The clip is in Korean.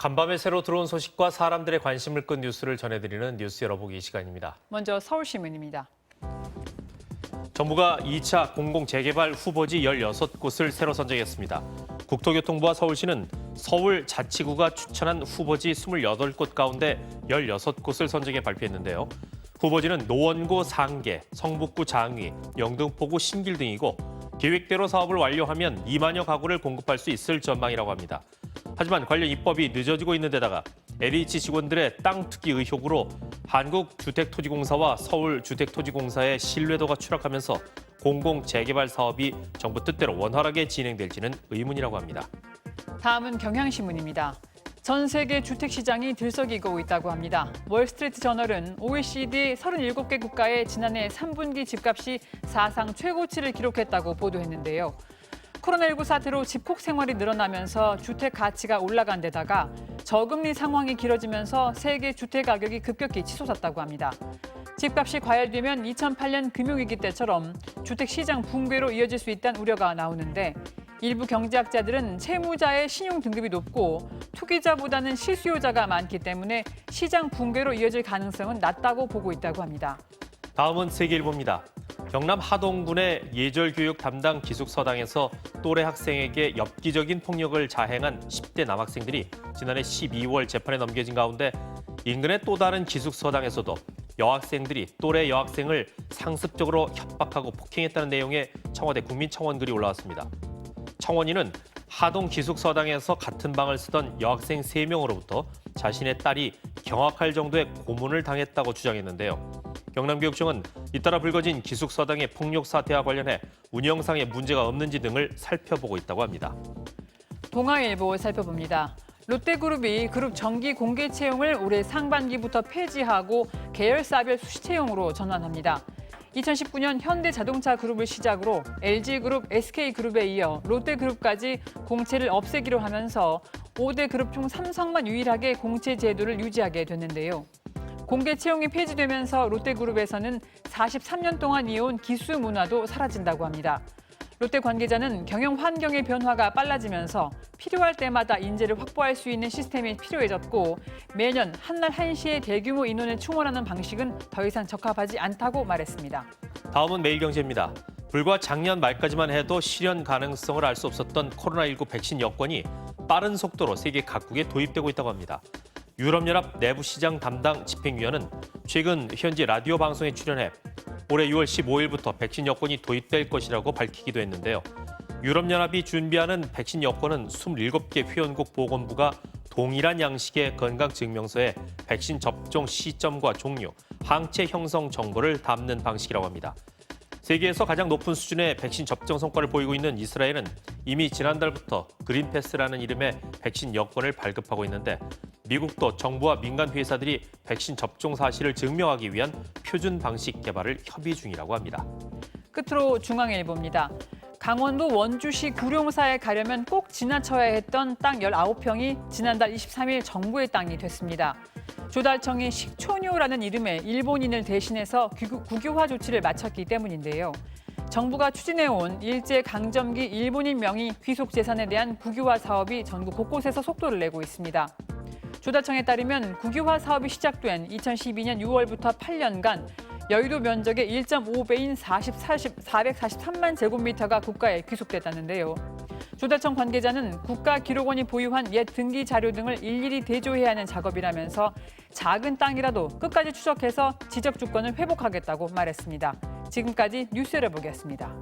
간밤에 새로 들어온 소식과 사람들의 관심을 끈 뉴스를 전해드리는 뉴스 열어보기 시간입니다. 먼저 서울신문입니다. 정부가 2차 공공재개발 후보지 16곳을 새로 선정했습니다. 국토교통부와 서울시는 서울자치구가 추천한 후보지 28곳 가운데 16곳을 선정해 발표했는데요. 후보지는 노원구 상계, 성북구 장위, 영등포구 신길 등이고 계획대로 사업을 완료하면 2만여 가구를 공급할 수 있을 전망이라고 합니다. 하지만 관련 입법이 늦어지고 있는 데다가 LH 직원들의 땅 투기 의혹으로 한국주택토지공사와 서울주택토지공사의 신뢰도가 추락하면서 공공재개발 사업이 정부 뜻대로 원활하게 진행될지는 의문이라고 합니다. 다음은 경향신문입니다. 전 세계 주택시장이 들썩이고 있다고 합니다. 월스트리트 저널은 OECD 37개 국가의 지난해 3분기 집값이 사상 최고치를 기록했다고 보도했는데요. 코로나19 사태로 집콕 생활이 늘어나면서 주택 가치가 올라간 데다가 저금리 상황이 길어지면서 세계 주택 가격이 급격히 치솟았다고 합니다. 집값이 과열되면 2008년 금융위기 때처럼 주택 시장 붕괴로 이어질 수 있다는 우려가 나오는데 일부 경제학자들은 채무자의 신용 등급이 높고 투기자보다는 실수요자가 많기 때문에 시장 붕괴로 이어질 가능성은 낮다고 보고 있다고 합니다. 다음은 세계일보입니다. 경남 하동군의 예절교육 담당 기숙서당에서 또래 학생에게 엽기적인 폭력을 자행한 10대 남학생들이 지난해 12월 재판에 넘겨진 가운데 인근의 또 다른 기숙서당에서도 여학생들이 또래 여학생을 상습적으로 협박하고 폭행했다는 내용의 청와대 국민청원 글이 올라왔습니다. 청원인은 하동 기숙서당에서 같은 방을 쓰던 여학생 3명으로부터 자신의 딸이 경악할 정도의 고문을 당했다고 주장했는데요. 경남교육청은 잇따라 불거진 기숙서당의 폭력 사태와 관련해 운영상의 문제가 없는지 등을 살펴보고 있다고 합니다. 동아일보 살펴봅니다. 롯데그룹이 그룹 정기 공개 채용을 올해 상반기부터 폐지하고 계열사별 수시 채용으로 전환합니다. 2019년 현대자동차 그룹을 시작으로 LG그룹, SK그룹에 이어 롯데그룹까지 공채를 없애기로 하면서 5대 그룹 중 삼성만 유일하게 공채 제도를 유지하게 됐는데요. 공개 채용이 폐지되면서 롯데그룹에서는 43년 동안 이어온 기수 문화도 사라진다고 합니다. 롯데 관계자는 경영 환경의 변화가 빨라지면서 필요할 때마다 인재를 확보할 수 있는 시스템이 필요해졌고 매년 한날 한시에 대규모 인원을 충원하는 방식은 더 이상 적합하지 않다고 말했습니다. 다음은 매일경제입니다. 불과 작년 말까지만 해도 실현 가능성을 알 수 없었던 코로나19 백신 여권이 빠른 속도로 세계 각국에 도입되고 있다고 합니다. 유럽연합 내부시장 담당 집행위원은 최근 현지 라디오 방송에 출연해 올해 6월 15일부터 백신 여권이 도입될 것이라고 밝히기도 했는데요. 유럽연합이 준비하는 백신 여권은 27개 회원국 보건부가 동일한 양식의 건강증명서에 백신 접종 시점과 종류, 항체 형성 정보를 담는 방식이라고 합니다. 세계에서 가장 높은 수준의 백신 접종 성과를 보이고 있는 이스라엘은 이미 지난달부터 그린패스라는 이름의 백신 여권을 발급하고 있는데 미국도 정부와 민간 회사들이 백신 접종 사실을 증명하기 위한 표준 방식 개발을 협의 중이라고 합니다. 끝으로 중앙일보입니다. 강원도 원주시 구룡사에 가려면 꼭 지나쳐야 했던 땅 19평이 지난달 23일 정부의 땅이 됐습니다. 조달청이 식초뇨라는 이름의 일본인을 대신해서 국유화 조치를 마쳤기 때문인데요. 정부가 추진해온 일제강점기 일본인 명의 귀속재산에 대한 국유화 사업이 전국 곳곳에서 속도를 내고 있습니다. 조달청에 따르면 국유화 사업이 시작된 2012년 6월부터 8년간 여의도 면적의 1.5배인 443만 제곱미터가 국가에 귀속됐다는데요. 조달청 관계자는 국가기록원이 보유한 옛 등기 자료 등을 일일이 대조해야 하는 작업이라면서 작은 땅이라도 끝까지 추적해서 지적 주권을 회복하겠다고 말했습니다. 지금까지 뉴스 열어보기였습니다.